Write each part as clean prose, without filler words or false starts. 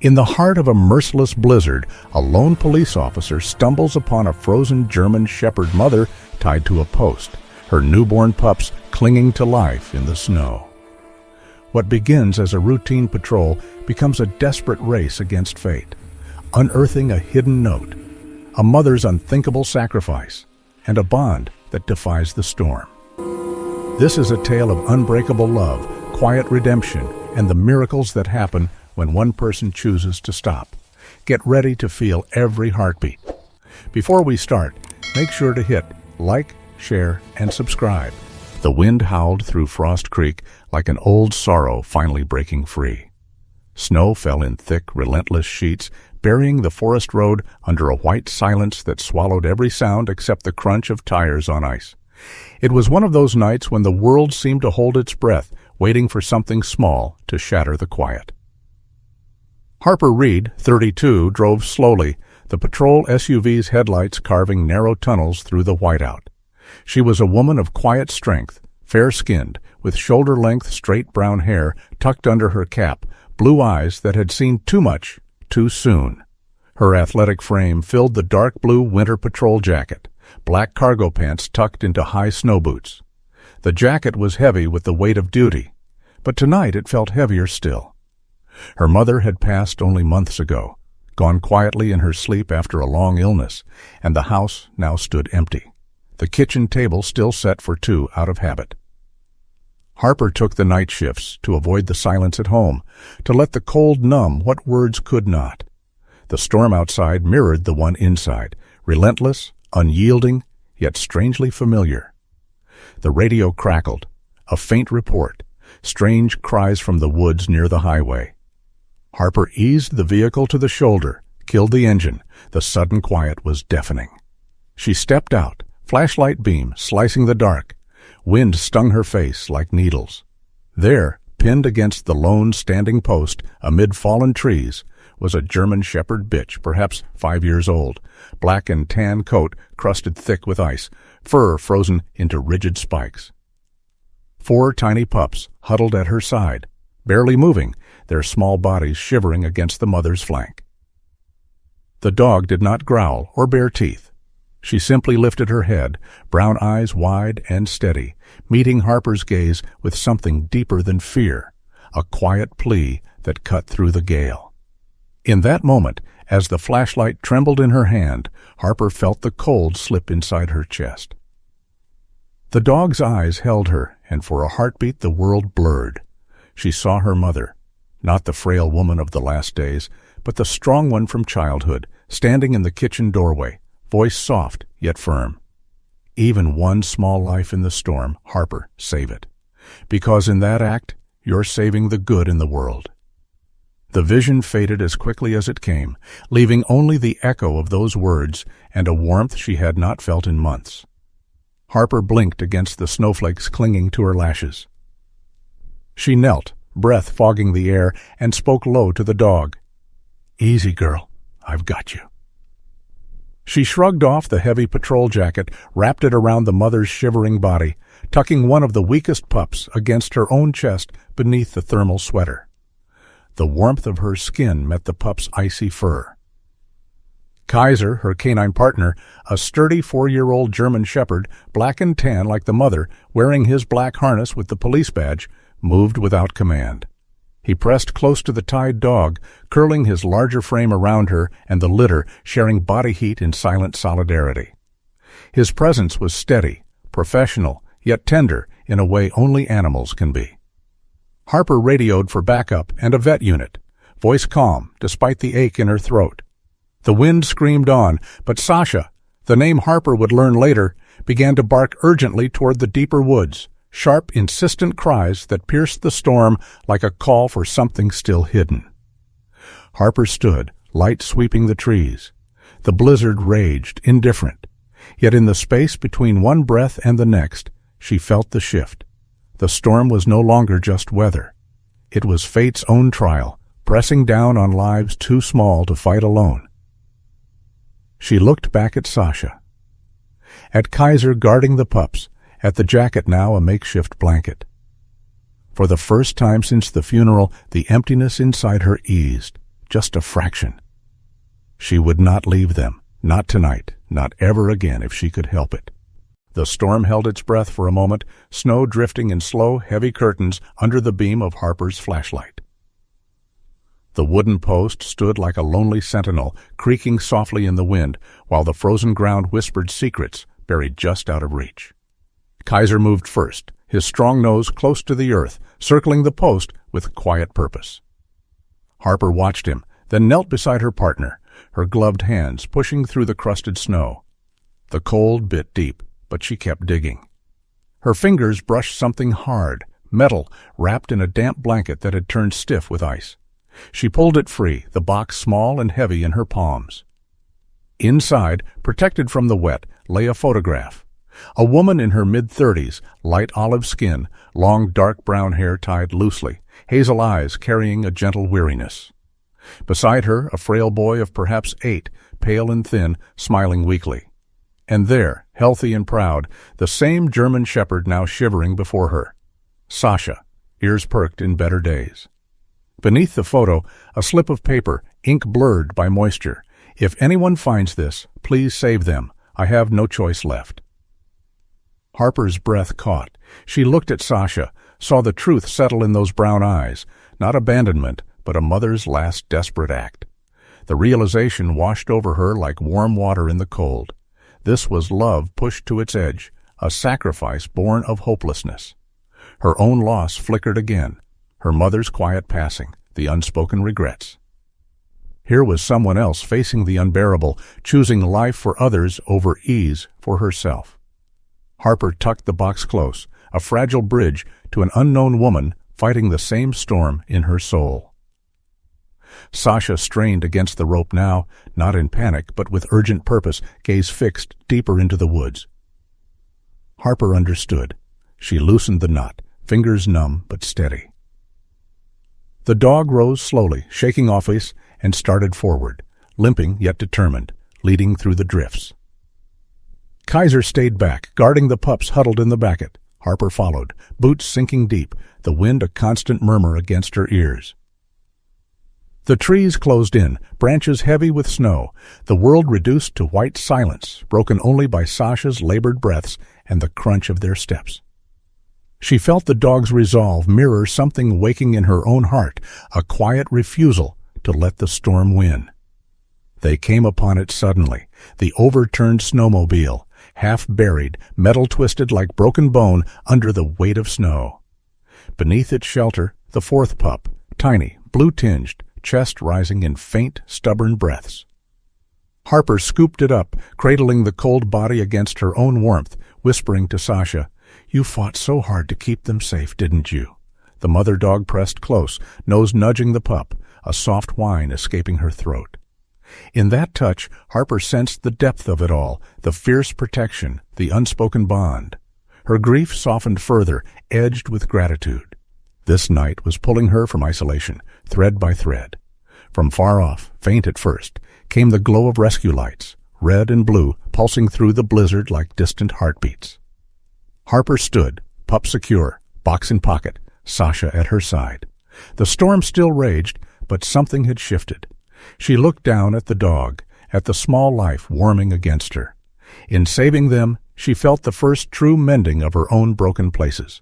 In the heart of a merciless blizzard, a lone police officer stumbles upon a frozen German Shepherd mother tied to a post, her newborn pups clinging to life in the snow. What begins as a routine patrol becomes a desperate race against fate, unearthing a hidden note, a mother's unthinkable sacrifice, and a bond that defies the storm. This is a tale of unbreakable love, quiet redemption, and the miracles that happen when one person chooses to stop. Get ready to feel every heartbeat. Before we start, make sure to hit like, share, and subscribe. The wind howled through Frost Creek like an old sorrow finally breaking free. Snow fell in thick, relentless sheets, burying the forest road under a white silence that swallowed every sound except the crunch of tires on ice. It was one of those nights when the world seemed to hold its breath, waiting for something small to shatter the quiet. Harper Reed, 32, drove slowly, the patrol SUV's headlights carving narrow tunnels through the whiteout. She was a woman of quiet strength, fair-skinned, with shoulder-length straight brown hair tucked under her cap, blue eyes that had seen too much, too soon. Her athletic frame filled the dark blue winter patrol jacket, black cargo pants tucked into high snow boots. The jacket was heavy with the weight of duty, but tonight it felt heavier still. Her mother had passed only months ago, gone quietly in her sleep after a long illness, and the house now stood empty, the kitchen table still set for two out of habit. Harper took the night shifts to avoid the silence at home, to let the cold numb what words could not. The storm outside mirrored the one inside, relentless, unyielding, yet strangely familiar. The radio crackled, a faint report, strange cries from the woods near the highway. Harper eased the vehicle to the shoulder, killed the engine. The sudden quiet was deafening. She stepped out, flashlight beam slicing the dark. Wind stung her face like needles. There, pinned against the lone standing post amid fallen trees, was a German Shepherd bitch, perhaps 5 years old, black and tan coat crusted thick with ice, fur frozen into rigid spikes. 4 tiny pups huddled at her side, barely moving, their small bodies shivering against the mother's flank. The dog did not growl or bare teeth. She simply lifted her head, brown eyes wide and steady, meeting Harper's gaze with something deeper than fear, a quiet plea that cut through the gale. In that moment, as the flashlight trembled in her hand, Harper felt the cold slip inside her chest. The dog's eyes held her, and for a heartbeat the world blurred. She saw her mother, not the frail woman of the last days, but the strong one from childhood, standing in the kitchen doorway, voice soft yet firm. Even one small life in the storm, Harper, save it. Because in that act, you're saving the good in the world. The vision faded as quickly as it came, leaving only the echo of those words and a warmth she had not felt in months. Harper blinked against the snowflakes clinging to her lashes. She knelt, breath fogging the air, and spoke low to the dog. "Easy, girl. I've got you." She shrugged off the heavy patrol jacket, wrapped it around the mother's shivering body, tucking one of the weakest pups against her own chest beneath the thermal sweater. The warmth of her skin met the pup's icy fur. Kaiser, her canine partner, a sturdy 4-year-old German Shepherd, black and tan like the mother, wearing his black harness with the police badge, moved without command. He pressed close to the tied dog, curling his larger frame around her and the litter, sharing body heat in silent solidarity. His presence was steady, professional, yet tender in a way only animals can be. Harper radioed for backup and a vet unit, voice calm despite the ache in her throat. The wind screamed on, but Sasha, the name Harper would learn later, began to bark urgently toward the deeper woods, sharp, insistent cries that pierced the storm like a call for something still hidden. Harper stood, light sweeping the trees. The blizzard raged, indifferent. Yet in the space between one breath and the next, she felt the shift. The storm was no longer just weather. It was fate's own trial, pressing down on lives too small to fight alone. She looked back at Sasha, at Kaiser guarding the pups, at the jacket now a makeshift blanket. For the first time since the funeral, the emptiness inside her eased, just a fraction. She would not leave them, not tonight, not ever again if she could help it. The storm held its breath for a moment, snow drifting in slow, heavy curtains under the beam of Harper's flashlight. The wooden post stood like a lonely sentinel, creaking softly in the wind, while the frozen ground whispered secrets buried just out of reach. Kaiser moved first, his strong nose close to the earth, circling the post with quiet purpose. Harper watched him, then knelt beside her partner, her gloved hands pushing through the crusted snow. The cold bit deep, but she kept digging. Her fingers brushed something hard, metal, wrapped in a damp blanket that had turned stiff with ice. She pulled it free, the box small and heavy in her palms. Inside, protected from the wet, lay a photograph. A woman in her mid-30s, light olive skin, long dark brown hair tied loosely, hazel eyes carrying a gentle weariness. Beside her, a frail boy of perhaps 8, pale and thin, smiling weakly. And there, healthy and proud, the same German shepherd now shivering before her. Sasha, ears perked in better days. Beneath the photo, a slip of paper, ink blurred by moisture. If anyone finds this, please save them. I have no choice left. Harper's breath caught. She looked at Sasha, saw the truth settle in those brown eyes. Not abandonment, but a mother's last desperate act. The realization washed over her like warm water in the cold. This was love pushed to its edge, a sacrifice born of hopelessness. Her own loss flickered again, her mother's quiet passing, the unspoken regrets. Here was someone else facing the unbearable, choosing life for others over ease for herself. Harper tucked the box close, a fragile bridge to an unknown woman fighting the same storm in her soul. Sasha strained against the rope now, not in panic, but with urgent purpose, gaze fixed deeper into the woods. Harper understood. She loosened the knot, fingers numb but steady. The dog rose slowly, shaking off ice, and started forward, limping yet determined, leading through the drifts. Kaiser stayed back, guarding the pups huddled in the bucket. Harper followed, boots sinking deep, the wind a constant murmur against her ears. The trees closed in, branches heavy with snow, the world reduced to white silence, broken only by Sasha's labored breaths and the crunch of their steps. She felt the dog's resolve mirror something waking in her own heart, a quiet refusal to let the storm win. They came upon it suddenly, the overturned snowmobile, half buried, metal twisted like broken bone under the weight of snow. Beneath its shelter, the fourth pup, tiny, blue-tinged, chest rising in faint, stubborn breaths. Harper scooped it up, cradling the cold body against her own warmth, whispering to Sasha, "You fought so hard to keep them safe, didn't you?" The mother dog pressed close, nose nudging the pup, a soft whine escaping her throat. In that touch, Harper sensed the depth of it all, the fierce protection, the unspoken bond. Her grief softened further, edged with gratitude. This night was pulling her from isolation, thread by thread. From far off, faint at first, came the glow of rescue lights, red and blue, pulsing through the blizzard like distant heartbeats. Harper stood, pup secure, box in pocket, Sasha at her side. The storm still raged, but something had shifted. She looked down at the dog, at the small life warming against her. In saving them, she felt the first true mending of her own broken places.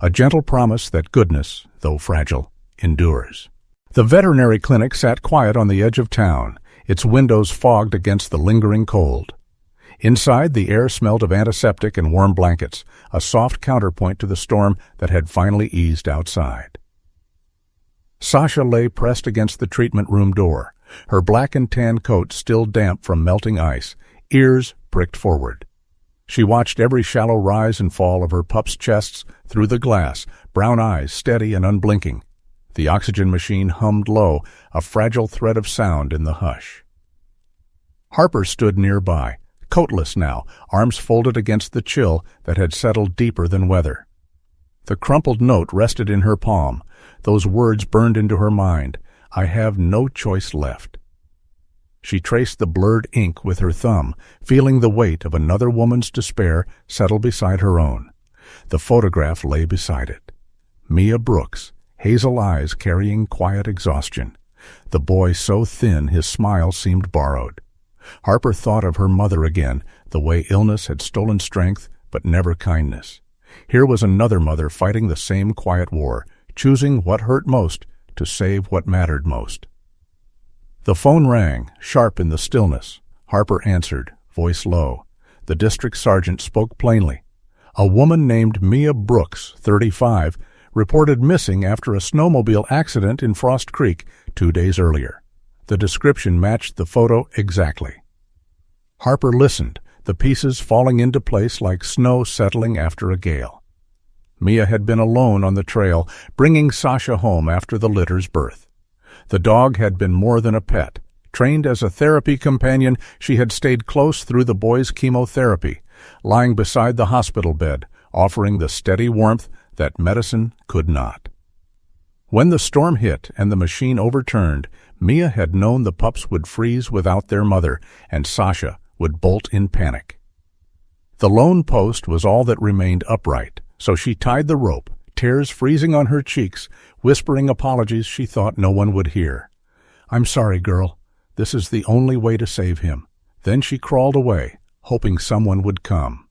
A gentle promise that goodness, though fragile, endures. The veterinary clinic sat quiet on the edge of town, its windows fogged against the lingering cold. Inside, the air smelled of antiseptic and warm blankets, a soft counterpoint to the storm that had finally eased outside. Sasha lay pressed against the treatment room door, her black and tan coat still damp from melting ice, ears pricked forward. She watched every shallow rise and fall of her pups' chests through the glass, brown eyes steady and unblinking. The oxygen machine hummed low, a fragile thread of sound in the hush. Harper stood nearby, coatless now, arms folded against the chill that had settled deeper than weather. The crumpled note rested in her palm. Those words burned into her mind. I have no choice left. She traced the blurred ink with her thumb, feeling the weight of another woman's despair settle beside her own. The photograph lay beside it. Mia Brooks, hazel eyes carrying quiet exhaustion. The boy so thin his smile seemed borrowed. Harper thought of her mother again, the way illness had stolen strength, but never kindness. Here was another mother fighting the same quiet war, choosing what hurt most to save what mattered most. The phone rang, sharp in the stillness. Harper answered, voice low. The district sergeant spoke plainly. A woman named Mia Brooks, 35, reported missing after a snowmobile accident in Frost Creek 2 days earlier. The description matched the photo exactly. Harper listened, the pieces falling into place like snow settling after a gale. Mia had been alone on the trail, bringing Sasha home after the litter's birth. The dog had been more than a pet. Trained as a therapy companion, she had stayed close through the boy's chemotherapy, lying beside the hospital bed, offering the steady warmth that medicine could not. When the storm hit and the machine overturned, Mia had known the pups would freeze without their mother, and Sasha would bolt in panic. The lone post was all that remained upright, so she tied the rope, tears freezing on her cheeks, whispering apologies she thought no one would hear. "I'm sorry, girl. This is the only way to save him." Then she crawled away, hoping someone would come.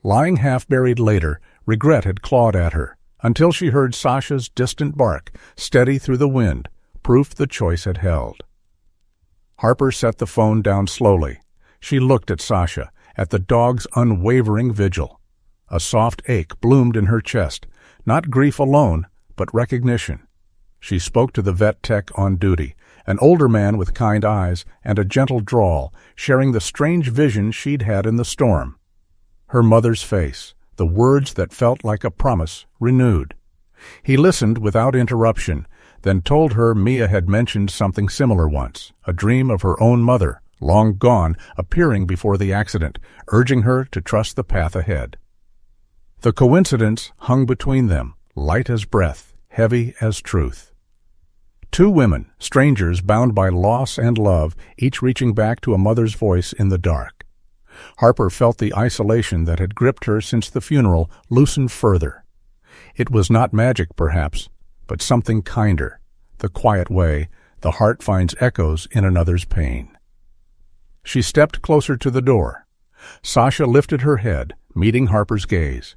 Lying half-buried later, regret had clawed at her, until she heard Sasha's distant bark, steady through the wind, proof the choice had held. Harper set the phone down slowly. She looked at Sasha, at the dog's unwavering vigil. A soft ache bloomed in her chest, not grief alone, but recognition. She spoke to the vet tech on duty, an older man with kind eyes and a gentle drawl, sharing the strange vision she'd had in the storm. Her mother's face, the words that felt like a promise, renewed. He listened without interruption, then told her Mia had mentioned something similar once, a dream of her own mother, long gone, appearing before the accident, urging her to trust the path ahead. The coincidence hung between them, light as breath, heavy as truth. Two women, strangers bound by loss and love, each reaching back to a mother's voice in the dark. Harper felt the isolation that had gripped her since the funeral loosen further. It was not magic, perhaps, but something kinder, the quiet way the heart finds echoes in another's pain. She stepped closer to the door. Sasha lifted her head, meeting Harper's gaze.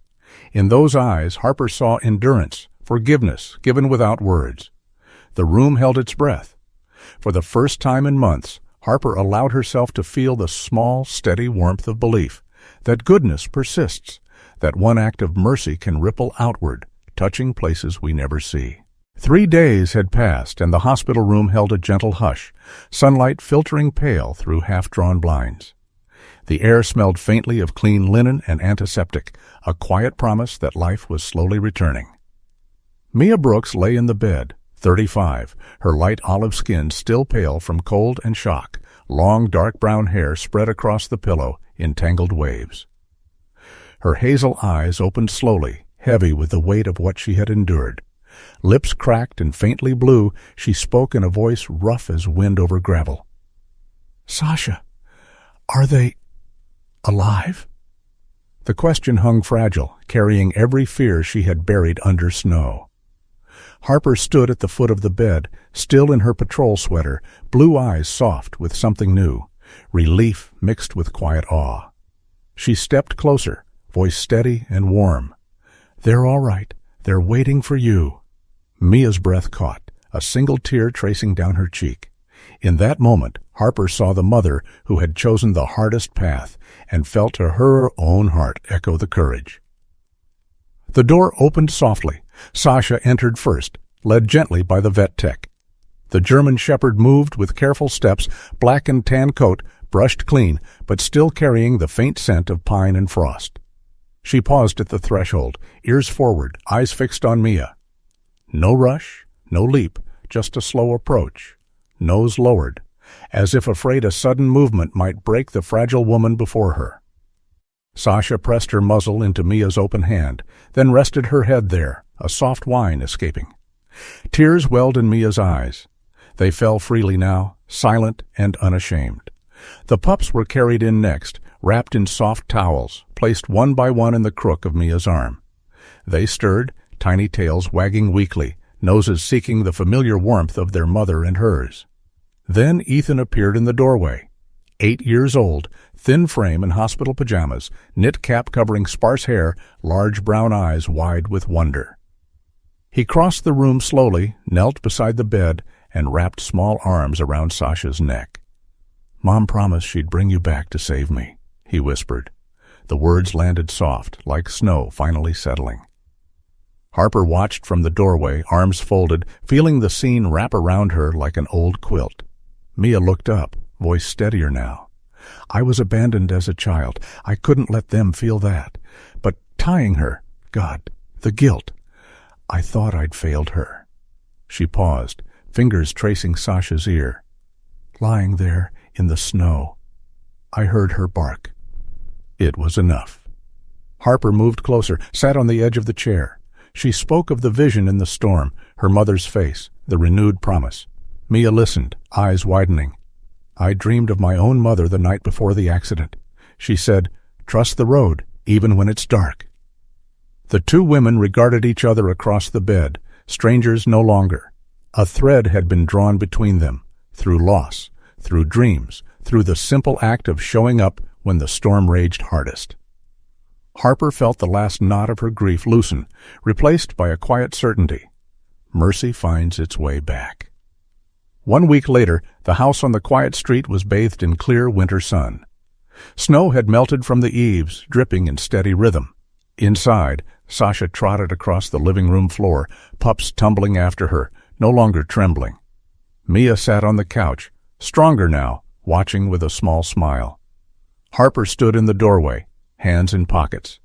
In those eyes, Harper saw endurance, forgiveness given without words. The room held its breath. For the first time in months, Harper allowed herself to feel the small, steady warmth of belief that goodness persists, that one act of mercy can ripple outward, touching places we never see. 3 days had passed, and the hospital room held a gentle hush, sunlight filtering pale through half-drawn blinds. The air smelled faintly of clean linen and antiseptic, a quiet promise that life was slowly returning. Mia Brooks lay in the bed, 35, her light olive skin still pale from cold and shock, long dark brown hair spread across the pillow in tangled waves. Her hazel eyes opened slowly, heavy with the weight of what she had endured. Lips cracked and faintly blue, she spoke in a voice rough as wind over gravel. "Sasha, are they alive?" The question hung fragile, carrying every fear she had buried under snow. Harper stood at the foot of the bed, still in her patrol sweater, blue eyes soft with something new, relief mixed with quiet awe. She stepped closer, voice steady and warm. "They're all right. They're waiting for you." Mia's breath caught, a single tear tracing down her cheek. In that moment, Harper saw the mother who had chosen the hardest path and felt to her own heart echo the courage. The door opened softly. Sasha entered first, led gently by the vet tech. The German shepherd moved with careful steps, black and tan coat, brushed clean, but still carrying the faint scent of pine and frost. She paused at the threshold, ears forward, eyes fixed on Mia. No rush, no leap, just a slow approach, nose lowered, as if afraid a sudden movement might break the fragile woman before her. Sasha pressed her muzzle into Mia's open hand, then rested her head there, a soft whine escaping. Tears welled in Mia's eyes. They fell freely now, silent and unashamed. The pups were carried in next, wrapped in soft towels, placed one by one in the crook of Mia's arm. They stirred, tiny tails wagging weakly, noses seeking the familiar warmth of their mother and hers. Then Ethan appeared in the doorway. 8 years old, thin frame in hospital pajamas, knit cap covering sparse hair, large brown eyes wide with wonder. He crossed the room slowly, knelt beside the bed, and wrapped small arms around Sasha's neck. "Mom promised she'd bring you back to save me," he whispered. The words landed soft, like snow finally settling. Harper watched from the doorway, arms folded, feeling the scene wrap around her like an old quilt. Mia looked up, voice steadier now. "I was abandoned as a child. I couldn't let them feel that. But tying her, God, the guilt. I thought I'd failed her." She paused, fingers tracing Sasha's ear. "Lying there in the snow, I heard her bark." It was enough. Harper moved closer, sat on the edge of the chair. She spoke of the vision in the storm, her mother's face, the renewed promise. Mia listened, eyes widening. "I dreamed of my own mother the night before the accident." She said, "Trust the road, even when it's dark." The two women regarded each other across the bed, strangers no longer. A thread had been drawn between them, through loss, through dreams, through the simple act of showing up when the storm raged hardest. Harper felt the last knot of her grief loosen, replaced by a quiet certainty. Mercy finds its way back. 1 week later, the house on the quiet street was bathed in clear winter sun. Snow had melted from the eaves, dripping in steady rhythm. Inside, Sasha trotted across the living room floor, pups tumbling after her, no longer trembling. Mia sat on the couch, stronger now, watching with a small smile. Harper stood in the doorway, hands in pockets.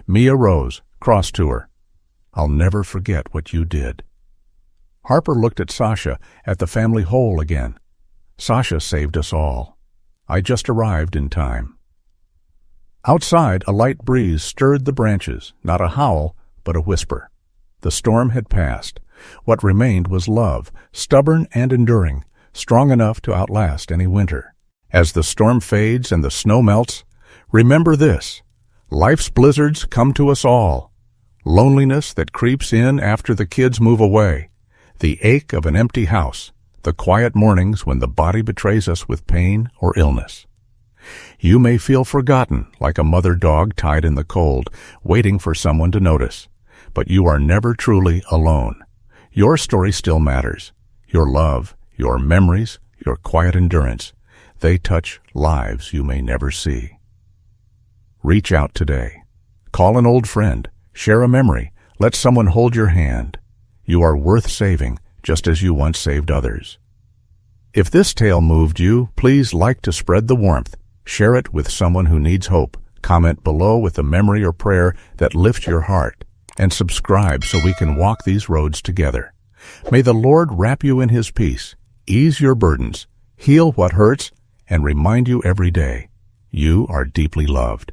Mia rose, crossed to her. "I'll never forget what you did." Harper looked at Sasha, at the family whole again. "Sasha saved us all. I just arrived in time." Outside, a light breeze stirred the branches, not a howl, but a whisper. The storm had passed. What remained was love, stubborn and enduring, strong enough to outlast any winter. As the storm fades and the snow melts, remember this: life's blizzards come to us all. Loneliness that creeps in after the kids move away, the ache of an empty house, the quiet mornings when the body betrays us with pain or illness. You may feel forgotten, like a mother dog tied in the cold, waiting for someone to notice, but you are never truly alone. Your story still matters. Your love, your memories, your quiet endurance, they touch lives you may never see. Reach out today. Call an old friend. Share a memory. Let someone hold your hand. You are worth saving, just as you once saved others. If this tale moved you, please like to spread the warmth. Share it with someone who needs hope. Comment below with a memory or prayer that lifts your heart. And subscribe so we can walk these roads together. May the Lord wrap you in His peace, ease your burdens, heal what hurts, and remind you every day, you are deeply loved.